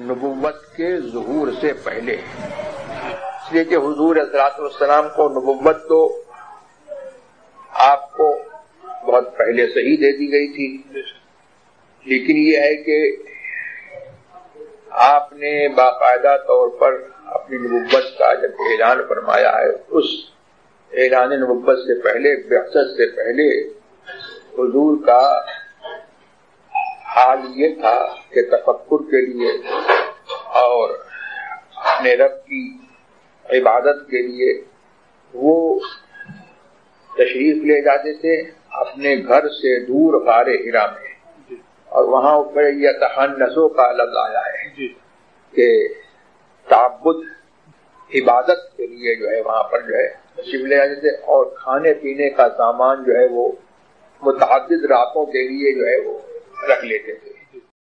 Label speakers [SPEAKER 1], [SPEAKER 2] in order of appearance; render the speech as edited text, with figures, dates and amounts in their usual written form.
[SPEAKER 1] نبوت کے ظہور سے پہلے، اس لیے کہ حضور علیہ الصلوۃ والسلام کو نبوت تو آپ کو بہت پہلے سے ہی دے دی گئی تھی، لیکن یہ ہے کہ آپ نے باقاعدہ طور پر اپنی نبوت کا جب اعلان فرمایا ہے، اس اعلان نبوت سے پہلے، بعثت سے پہلے حضور کا حال یہ تھا کہ تفکر کے لیے اور اپنے رب کی عبادت کے لیے وہ تشریف لے جاتے تھے اپنے گھر سے دور غار حرا میں، اور وہاں اوپر یتحنسوا کا لفظ آیا ہے کہ تعبد عبادت کے لیے جو ہے وہاں پر جو ہے تشریف لے جاتے تھے، اور کھانے پینے کا سامان جو ہے وہ متعدد راتوں کے لیے جو ہے وہ رکھ لیتے تھے۔